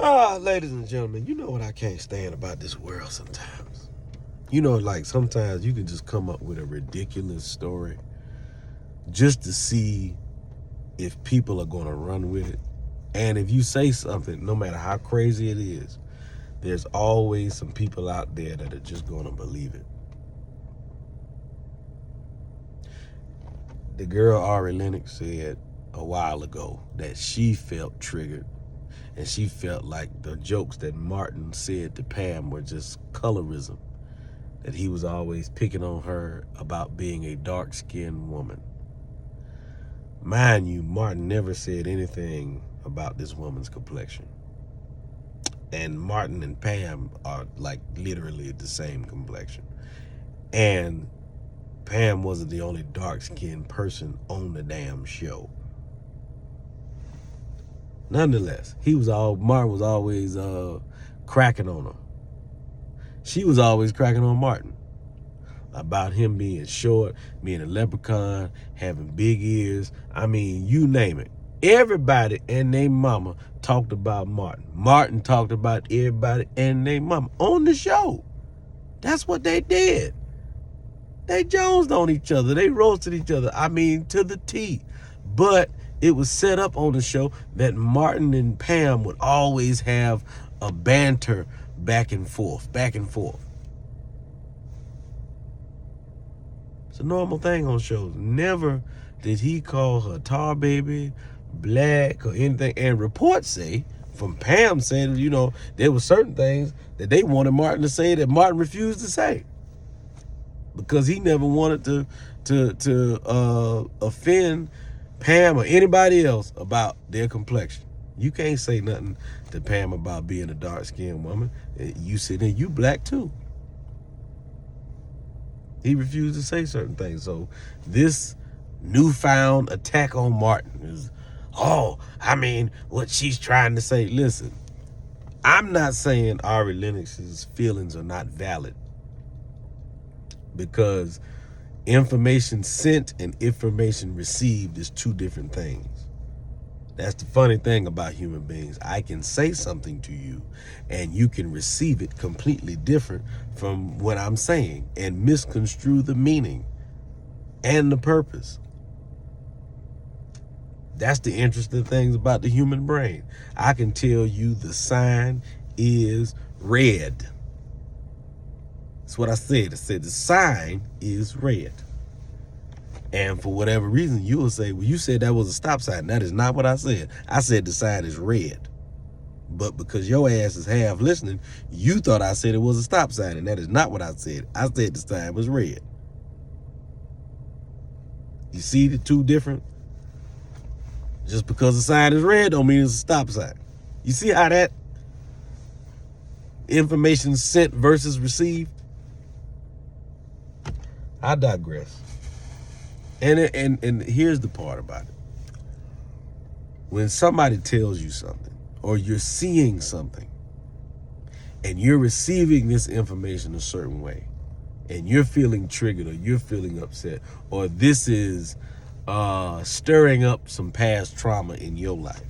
Ladies and gentlemen, you know what I can't stand about this world sometimes? You know, like sometimes you can just come up with a ridiculous story just to see if people are going to run with it. And if you say something, no matter how crazy it is, there's always some people out there that are just going to believe it. The girl Ari Lennox said a while ago that she felt triggered, and she felt like the jokes that Martin said to Pam were just colorism, that he was always picking on her about being a dark-skinned woman. Mind you, Martin never said anything about this woman's complexion. And Martin and Pam are like literally the same complexion. And Pam wasn't the only dark-skinned person on the damn show. Nonetheless, Martin was always cracking on her. She was always cracking on Martin about him being short, being a leprechaun, having big ears. I mean, you name it. Everybody and their mama talked about Martin. Martin talked about everybody and their mama on the show. That's what they did. They jonesed on each other. They roasted each other. I mean, to the T. But it was set up on the show that Martin and Pam would always have a banter back and forth. It's a normal thing on shows. Never did he call her tar baby, black, or anything. And reports say, from Pam saying, you know, there were certain things that they wanted Martin to say that Martin refused to say, because he never wanted to offend Pam or anybody else about their complexion. You can't say nothing to Pam about being a dark-skinned woman. You sit there, you black too. He refused to say certain things. So this newfound attack on Martin is, what she's trying to say. Listen, I'm not saying Ari Lennox's feelings are not valid, because information sent and information received is two different things. That's the funny thing about human beings. I can say something to you and you can receive it completely different from what I'm saying and misconstrue the meaning and the purpose. That's the interesting things about the human brain. I can tell you the sign is red. That's what I said. I said the sign is red. And for whatever reason, you will say, well, you said that was a stop sign. That is not what I said. I said the sign is red. But because your ass is half listening, you thought I said it was a stop sign, and that is not what I said. I said the sign was red. You see the two different? Just because the sign is red don't mean it's a stop sign. You see how that information sent versus received? I digress. And here's the part about it. When somebody tells you something, or you're seeing something, and you're receiving this information a certain way, and you're feeling triggered, or you're feeling upset, or this is stirring up some past trauma in your life,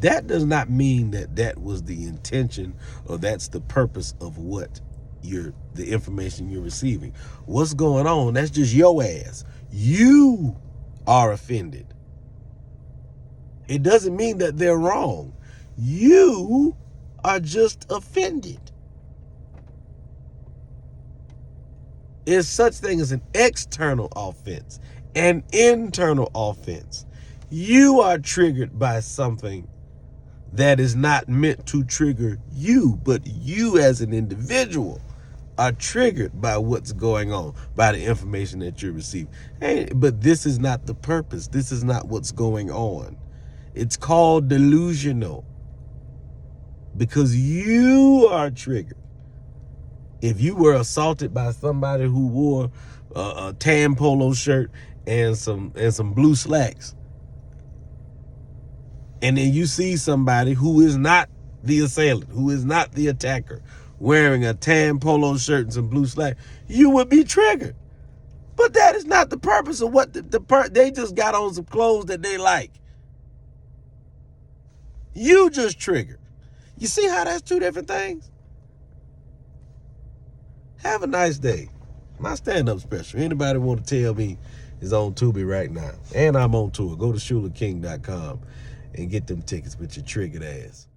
that does not mean that that was the intention, or that's the purpose of what the information you're receiving. What's going on? That's just your ass. You are offended. It doesn't mean that they're wrong. You are just offended. There's such thing as an external offense, an internal offense. You are triggered by something that is not meant to trigger you, but you as an individual are triggered by what's going on, by the information that you're receiving. Hey, but this is not the purpose. This is not what's going on. It's called delusional, because you are triggered. If you were assaulted by somebody who wore a tan polo shirt and some blue slacks, and then you see somebody who is not the assailant, who is not the attacker, wearing a tan polo shirt and some blue slacks, you would be triggered. But that is not the purpose of what they just got on some clothes that they like. You just triggered. You see how that's two different things? Have a nice day. My stand-up special. Anybody want to tell me is on Tubi right now. And I'm on tour. Go to ShulerKing.com and get them tickets with your triggered ass.